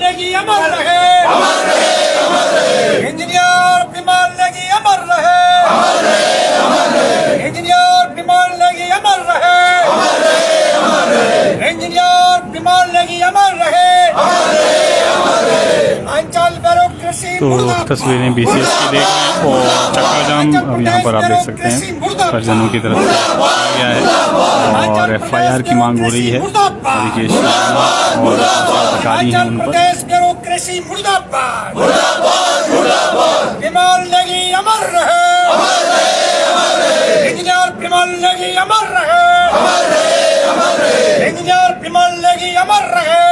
नेगी अमर रहे, इंजीनियर विमल नेगी अमर रहे, इंजीनियर विमल नेगी अमर रहे, इंजीनियर विमल नेगी अमर रहे। अंचल ब्यूरोक्रेसी तो तस्वीरें BCS की देख रहे हैं और चक्का जाम अब यहाँ पर आप देख सकते हैं परिजनों की तरफ से किया है और FIR की मांग हो रही है। देखिए और अधिकारी हैं उन पर। ब्यूरोक्रेसी मुर्दाबाद, विमल नेगी अमर रहे, इंजीनियर विमल नेगी अमर रहे, इंजीनियर विमल नेगी अमर रहे।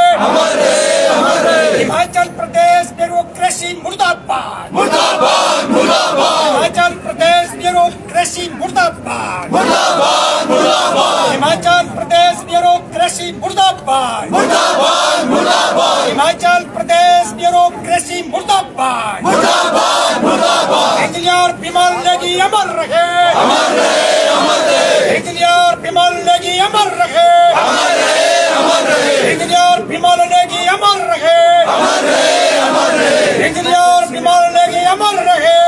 हिमाचल प्रदेश ब्यूरोक्रेसी मुर्दाबाद, मुर्दाबाद, मुर्दाबाद। हिमाचल प्रदेश ब्यूरोक्रेसी मुर्दाबाद, मुर्दाबाद, मुर्दाबाद। हिमाचल प्रदेश ब्यूरोक्रेसी मुर्दाबाद, मुर्दाबाद, मुर्दाबाद। हिमाचल प्रदेश ब्यूरोक्रेसी मुर्दाबाद, मुर्दाबाद, मुर्दाबाद। इंजीनियर विमल नेगी अमर रहे, इंजीनियर विमल नेगी अमर रहे, इंजीनियर विमल नेगी अमर रहे, इंजीनियर विमल नेगी अमर रहे।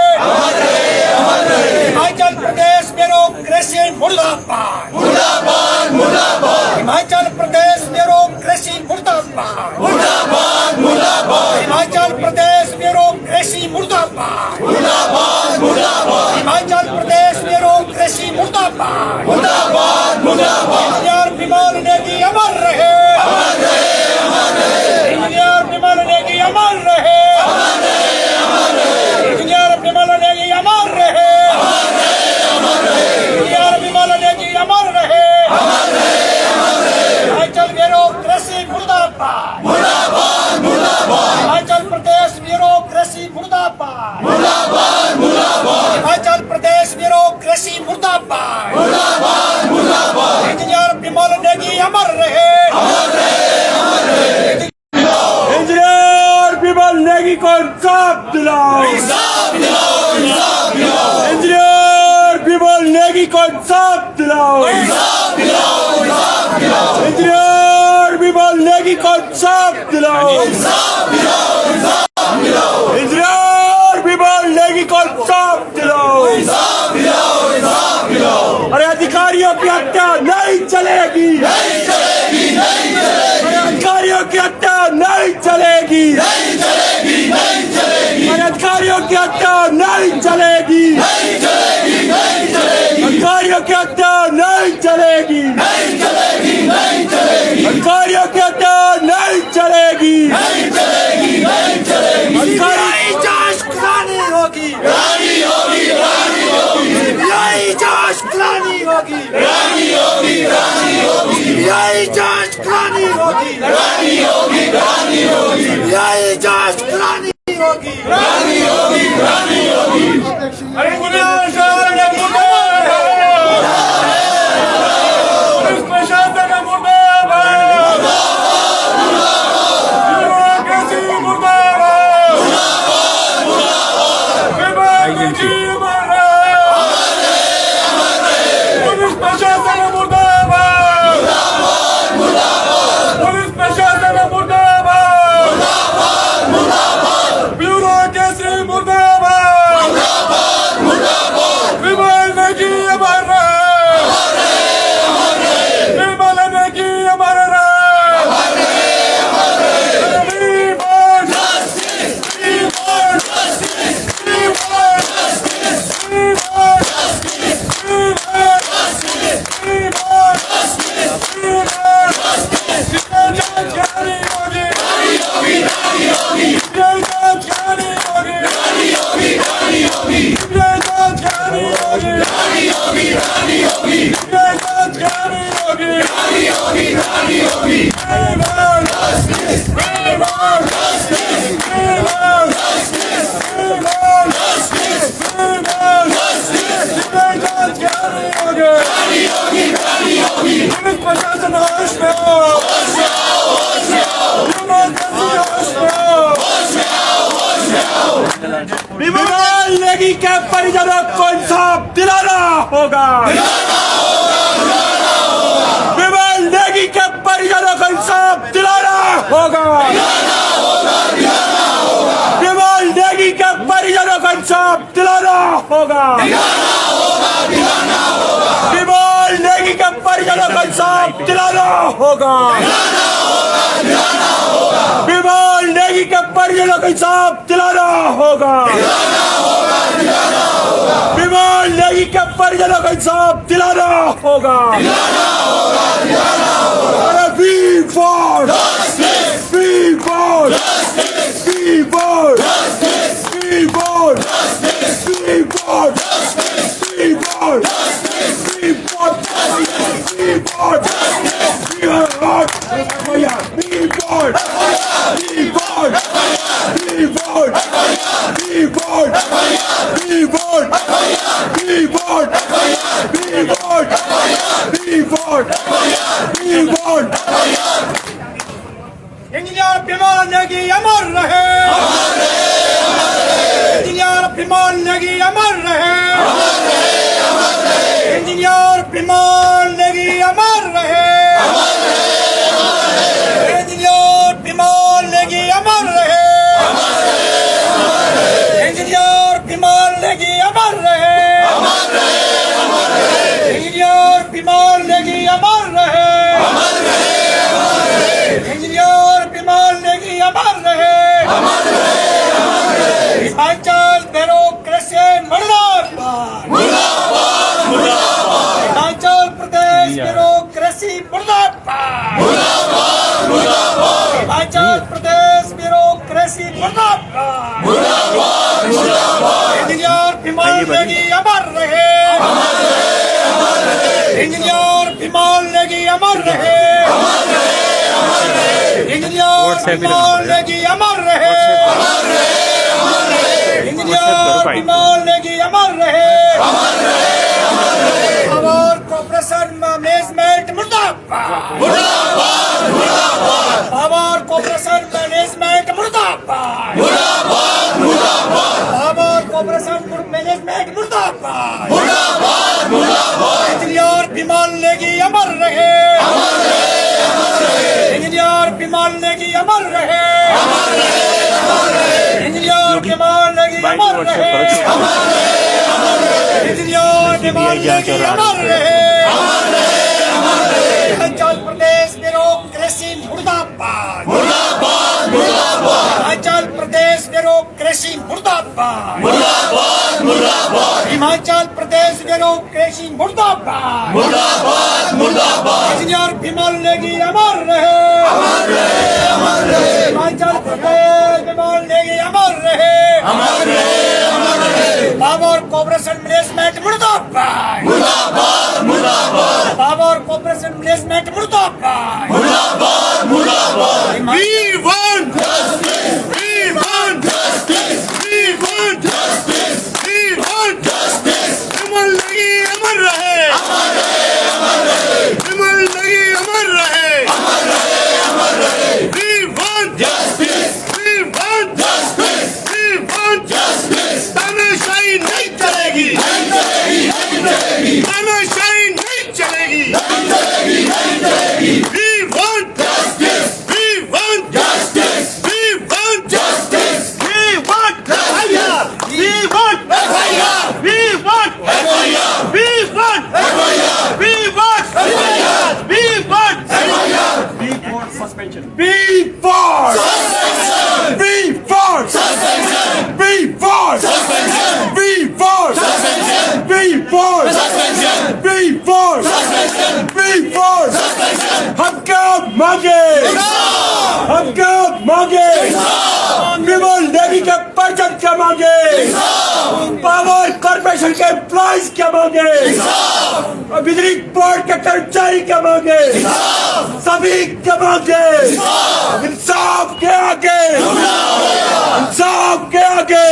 हिमाचल प्रदेश ब्यूरोक्रेसी मुर्दाबाद, मुर्दाबाद, मुर्दाबाद। हिमाचल प्रदेश ब्यूरोक्रेसी मुर्दाबाद, मुर्दाबाद, मुर्दाबाद। हिमाचल प्रदेश ब्यूरोक्रेसी मुर्दाबाद, मुर्दाबाद, मुर्दाबाद। हिमाचल प्रदेश ब्यूरोक्रेसी मुर्दाबाद, मुर्दाबाद, मुर्दाबाद। इंजीनियर विमल नेगी अमर रहे, इंजीनियर विमल नेगी अमर रहे, इंजीनियर विमल नेगी अमर रहे, इंजीनियर विमल नेगी अमर रहे। हिमाचल ब्यूरोक्रेसी मुर्दाबाद, मुर्दाबाद, मुर्दाबाद। हिमाचल प्रदेश ब्यूरोक्रेसी मुर्दाबाद, मुर्दाबाद, मुर्दाबाद। हिमाचल प्रदेश ब्यूरोक्रेसी मुर्दाबाद, मुर्दाबाद, मुर्दाबाद। इंजीनियर विमल नेगी अमर रहे, इंजीनियर विमल नेगी को इंसाफ दिलाओ, इंजीनियर विमल नेगी को इंसाफ दिलाओ, इंजीनियर विमल नेगी को इंसाफ दिलाओ, इंजीनियर विमल नेगी को इंसाफ दिलाओ। अरे अधिकारियों की हत्या नहीं चलेगी, अधिकारियों की हत्या नहीं चलेगी, अधिकारियों की हत्या नहीं चलेगी, अधिकारियों की हत्या नहीं चलेगी, अधिकारियों की हत्या नहीं चलेगी, अधिकारी जांच करानी होगी, यही जांच करानी होगी, यही जांच करानी होगी, यही जांच करानी होगी। अरे विमल नेगी के परिजनों को इंसाफ दिलाना होगा। विमल नेगी के परिजनों को इंसाफ दिलाना होगा। होगा। विमल नेगी के परिजनों को इंसाफ दिलाना होगा। विमल नेगी के परिजनों को इंसाफ दिलाना होगा। विमल नेगी के परिजनों को इंसाफ दिलाना होगा। अरे V for V for V for V for V for V for V for V for engineer Vimal Negi अमर रहे। इंजीनियर विमल नेगी अमर रहे। इंजीनियर विमल नेगी अमर रहे। इंजीनियर विमल नेगी अमर रहे। इंजीनियर विमल नेगी अमर रहे। इंजीनियर विमल नेगी अमर रहे। इंजीनियर विमल नेगी अमर रहे। हिमाचल ब्यूरोक्रेसी मुर्दाबाद। हिमाचल प्रदेश ब्यूरोक्रेसी मुर्दाबाद। हिमाचल प्रदेश ब्यूरोक्रेसी मुर्दाबाद। इंजीनियर विमल नेगी अमर रहे। इंजीनियर विमल नेगी अमर रहे। इंजीनियर विमल नेगी अमर रहे। इंजीनियर विमल नेगी अमर रहे। पावर कॉर्पोरेशन मैनेजमेंट मुर्दाबाद। पावर कॉर्पोरेशन मैनेजमेंट मुर्दाबाद। पावर कॉर्पोरेशन मैनेजमेंट मुर्दाबाद। इंजीनियर विमल नेगी अमर रहे। इंजीनियर विमल नेगी अमर रहे। इंजीनियर विमल नेगी अमर रहे। इंजीनियर विमल नेगी अमर रहे। हिमाचल प्रदेश ब्यूरोक्रेसी मुर्दाबाद। हिमाचल प्रदेश ब्यूरोक्रेसी मुर्दाबाद। हिमाचल प्रदेश ब्यूरोक्रेसी मुर्दाबाद। इंजीनियर विमल नेगी अमर रहे। हिमाचल प्रदेश विमल नेगी अमर रहे। पावर कॉर्पोरेशन मैनेजमेंट मुर्दाबाद। पावर कॉर्पोरेशन मैनेजमेंट मुर्दाबाद। We want justice. We want justice. We want justice. We want justice. विमल नेगी अमर रहे। विमल नेगी अमर रहे। We want justice. We want justice. We want justice. तानाशाही नहीं चलेगी। तानाशाही नहीं चलेगी। We want justice. We want justice. We want justice. We want FIR. We want FIR. We want FIR. We want FIR. We want FIR. We want FIR. We want suspension. We want suspension. We want suspension. We want suspension. We want suspension. We want suspension. We want suspension. We want suspension. हम क्या मांगे? हम क्या मांगे? विमल नेगी के परिजन क्या मांगे? पावर कॉर्पोरेशन के एम्प्लॉइज क्या मांगे? बिजली बोर्ड के कर्मचारी क्या मांगे? सभी क्या मांगे? इंसाफ के आगे। इंसाफ के आगे।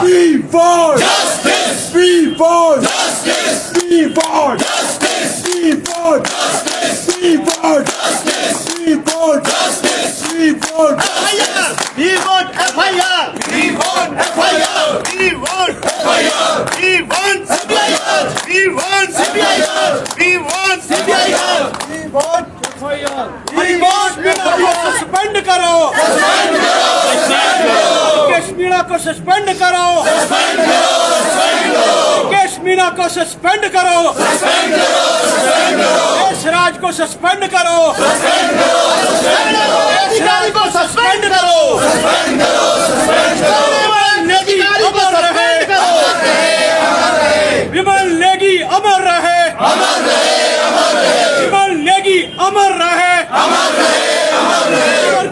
We want justice. We want justice. We want justice. We want justice. We want justice. We want justice. We want FIR. We want FIR. We want FIR. We want FIR. We want CBIR. We want CBIR. We want CBIR. We want FIR. We want suspend करो। Suspend करो। मुकेश मीणा को suspend करो। Suspend करो। मीणा को suspend करो, देश राज को suspend करो, देश राज को सस्पेंड करो, विमल नेगी अमर रहे, विमल नेगी अमर रहे, विमल नेगी अमर रहे,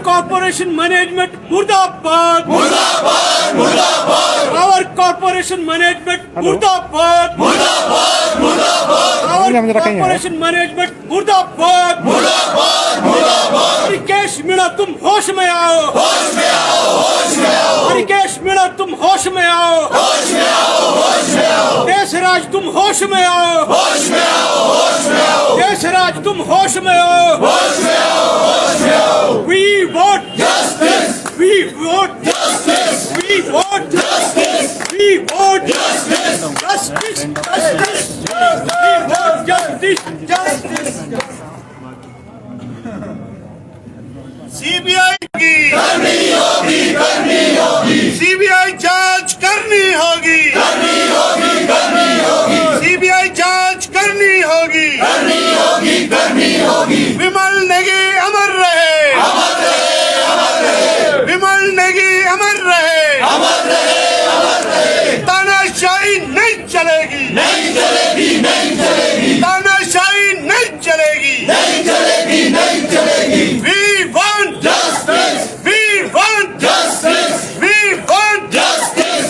कॉर्पोरेशन मैनेजमेंट मुर्दाबाद, मुर्दाबाद, मुर्दाबाद, पावर कॉर्पोरेशन मैनेजमेंट मुर्दाबाद, मुर्दाबाद, मुर्दाबाद, पावर कॉर्पोरेशन मैनेजमेंट मुर्दाबाद, मुर्दाबाद, मुर्दाबाद। हरिकेश मीणा तुम होश में आओ, होश में आओ, होश में आओ, हरिकेश मीणा तुम होश में आओ, होश में आओ, होश में आओ, देश राज तुम होश में आओ, होश में आओ, होश में आओ, देश राज तुम होश में आओ, होश में आओ, होश में आओ। We want justice. We want justice. We want justice. We want justice. Justice. Justice. We want justice. Justice. CBI की करनी होगी, करनी होगी, सीबीआई जांच करनी होगी, करनी होगी, करनी होगी, सीबीआई जांच करनी होगी, करनी होगी, करनी होगी। विमल नेगी अमर रहे, अमर रहे, अमर रहे, विमल नेगी अमर रहे, अमर रहे, अमर रहे। तानाशाही नहीं चलेगी, नहीं चलेगी, नहीं चलेगी, तानाशाही नहीं चलेगी, नहीं चलेगी, नहीं चलेगी। We want justice. We want justice. We want justice.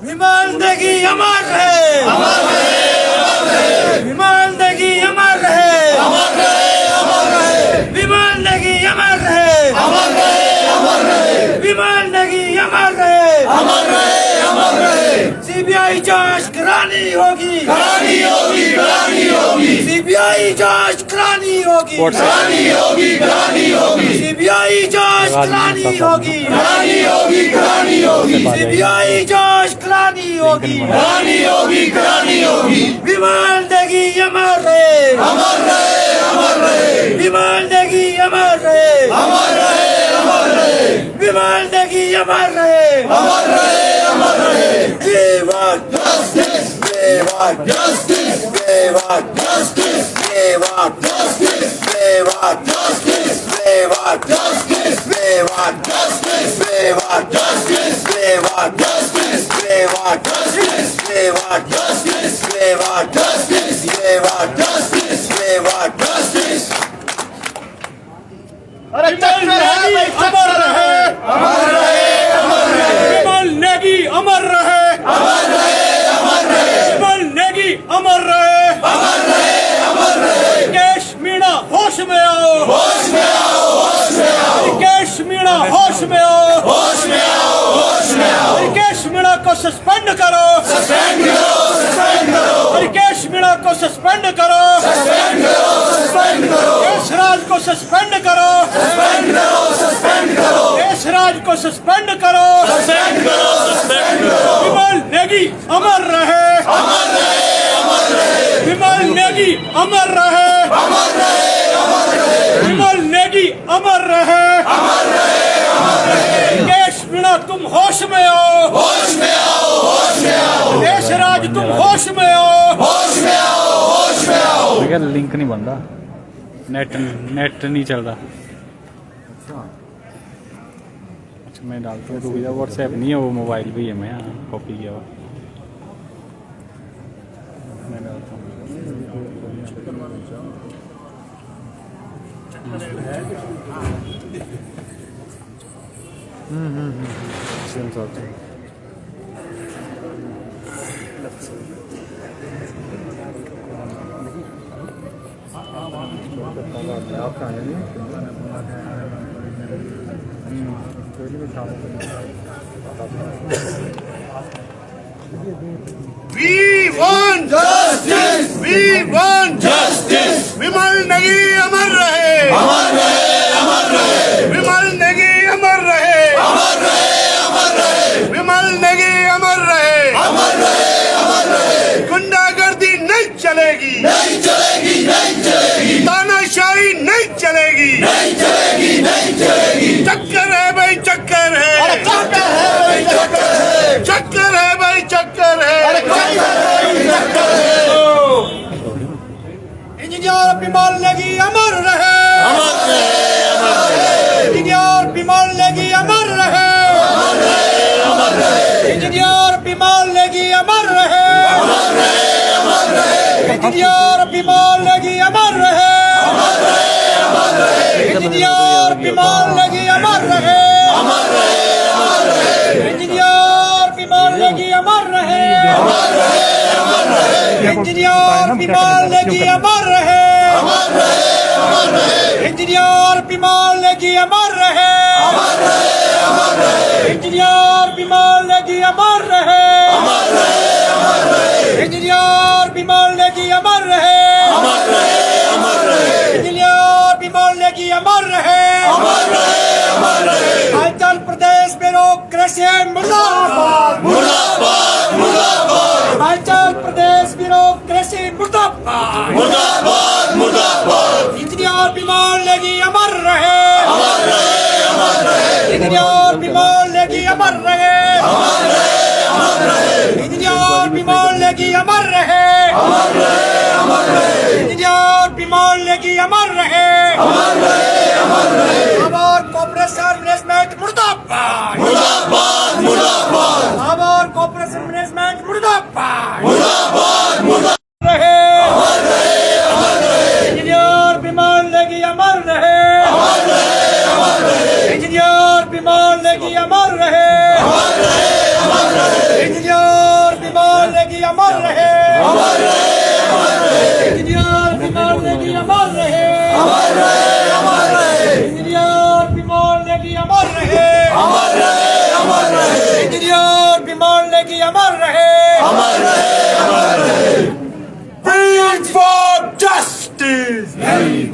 विमल नेगी अमर रहे, अमर रहे, अमर रहे, विमल नेगी अमर रहे, अमर रहे, अमर रहे, विमल नेगी अमर रहे, अमर रहे, अमर रहे, विमल नेगी अमर रहे, अमर रहे, अमर रहे। सीबीआई जांच करानी होगी, करानी होगी, करानी होगी, सीबीआई जांच करानी होगी, करानी होगी, करानी होगी, सीबीआई जांच करानी होगी, करानी होगी, करानी होगी, सीबीआई जांच करानी होगी, करानी होगी, करानी होगी। विमल नेगी अमर रहे, अमर रहे, अमर रहे, विमल नेगी अमर रहे, अमर रहे, अमर रहे, विमल नेगी अमर रहे, अमर रहे, अमर रहे। We want justice. We want justice. We want justice. We want justice. We want justice. We want justice. We want justice. We want justice. We want justice. We want justice. We want justice. We want justice. We want justice. We want justice. अरे अमर रहे, अमर रहे, अमर रहे, अमर रहे, विमल नेगी अमर रहे, अमर रहे, अमर रहे, विमल नेगी अमर रहे, अमर रहे, अमर रहे। हरिकेश मीणा होश में आओ, होश में आओ, होश में आओ, हरिकेश मीणा होश में आओ, होश में आओ, होश में आओ, हरिकेश मीणा को सस्पेंड करो, सस्पेंड करो, सस्पेंड करो, हरिकेश मीणा को सस्पेंड करो, सस्पेंड करो, सस्पेंड करो, देश राज को सस्पेंड करो, सस्पेंड करो, सस्पेंड करो, देश राज को सस्पेंड करो, सस्पेंड करो, सस्पेंड करो। विमल नेगी अमर रहे, अमर रहे, अमर रहे, विमल नेगी अमर रहे, अमर रहे, अमर रहे, विमल नेगी अमर रहे, अमर रहे, अमर रहे। हरिकेश मीणा तुम होश में आओ, होश में आओ, होश में आओ, देश राज तुम होश में आओ, होश में आओ, होश में आओ। लिंक नहीं बन रहा, नेट नहीं चल रहा। अच्छा मैं डालता हूँ, रुक जा, व्हाट्सएप नहीं है वो, मोबाइल भी है, मैं कॉपी किया हुआ मैं डालता हूँ। We want justice. We want justice. विमल नेगी अमर रहे. अमर रहे. अमर रहे. विमल नेगी अमर रहे. अमर रहे. अमर रहे. विमल नेगी अमर रहे. अमर रहे. अमर रहे. गुंडागर्दी नहीं चलेगी. नहीं चलेगी. नहीं चलेगी. तानाशाही नहीं चलेगी. नहीं चलेगी. नहीं चलेगी. चक्कर है भाई चक्कर है. अरे चक्कर है भाई चक्कर है. चक्कर है भाई चक्कर है. अरे इंजीनियर विमल नेगी अमर रहे. अमर रहे. अमर रहे. इंजीनियर विमल नेगी अमर रहे. अमर रहे. अमर रहे. इंजीनियर विमल नेगी अमर रहे. अमर रहे. अमर रहे. इंजीनियर विमल नेगी अमर रहे. अमर रहे. अमर रहे. इंजीनियर विमल नेगी अमर रहे. अमर रहे. अमर रहे. इंजीनियर विमल नेगी अमर रहे. अमर रहे. अमर रहे. इंजीनियर विमल नेगी अमर रहे. अमर रहे. अमर रहे. इंजीनियर विमल नेगी अमर रहे. अमर रहे. अमर रहे. इंजीनियर विमल नेगी अमर रहे. अमर रहे. अमर रहे. इंजीनियर विमल नेगी अमर रहे. अमर रहे. अमर रहे. इंजीनियर विमल नेगी अमर रहे. अमर रहे. अमर रहे. हिमाचल प्रदेश ब्यूरोक्रेसी मुर्दाबाद. मुर्दाबाद. मुर्दाबाद. हिमाचल प्रदेश ब्यूरोक्रेसी मुर्दाबाद. मुर्दाबाद. मुर्दाबाद. इंजीनियर विमल नेगी अमर रहे. अमर रहे. अमर रहे. इंजीनियर विमल नेगी अमर रहे. अमर रहे. अमर रहे. इंजीनियर विमल नेगी अमर रहे. अमर रहे. अमर रहे. इंजीनियर विमल नेगी अमर रहे. अमर रहे. अमर रहे. आवर कॉर्पोरेशन मैनेजमेंट मुर्दाबाद. मुर्दाबाद. मुर्दाबाद. आवर कॉर्पोरेशन मैनेजमेंट मुर्दाबाद. मुर्दाबाद. मुर्दाबाद. रहे. अमर रहे. अमर रहे. इंजीनियर विमल नेगी अमर रहे. अमर रहे. अमर रहे. इंजीनियर विमल नेगी अमर रहे. अमर रहे. अमर रहे. इंजीनियर विमल नेगी अमर रहे. अमर रहे. अमर रहे. इंजीनियर विमल नेगी अमर रहे. अमर रहे. अमर रहे. इंजीनियर विमल नेगी अमर रहे. अमर रहे. अमर रहे. इंजीनियर विमल नेगी अमर रहे. अमर रहे. अमर रहे. We for justice.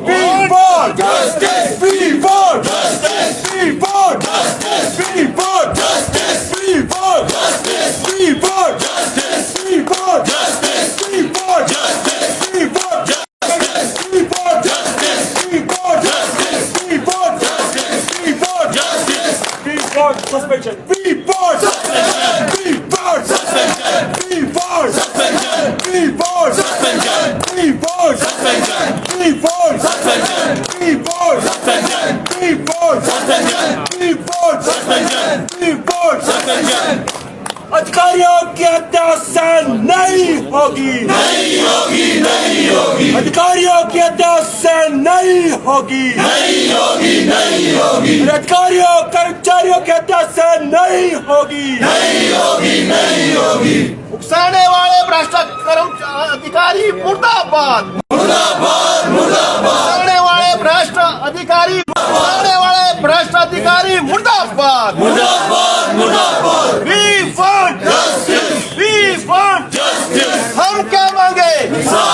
We want justice. We want justice. We for Justice. We for Justice. We for Justice. We for Justice. We for Justice. We for Justice. We for Justice. We for Justice. We for Justice. We for Justice. We for Justice. We for suspension. We for Suspension. We for Suspension. We for Suspension. We for Suspension. We for Suspension. We for Suspension. We for Suspension. We for Suspension. We for Suspension. We for Suspension. अधिकारियों की हत्या सहन नहीं होगी. नहीं होगी. नहीं होगी. अधिकारियों की हत्या सहन नहीं होगी. नहीं होगी. नहीं होगी. अधिकारियों कर्मचारियों की हत्या सहन नहीं होगी. नहीं होगी. नहीं होगी. उकसाने वाले भ्रष्ट अधिकारी मुर्दाबाद. मुर्दाबाद. मुर्दाबाद. उकसाने वाले भ्रष्ट अधिकारी उकसाने वाले भ्रष्ट अधिकारी मुर्दाबाद. मुर्दाबाद. मुर्दाबाद. We want Justice. We want Justice. हम क्या मांगे? इंसाफ.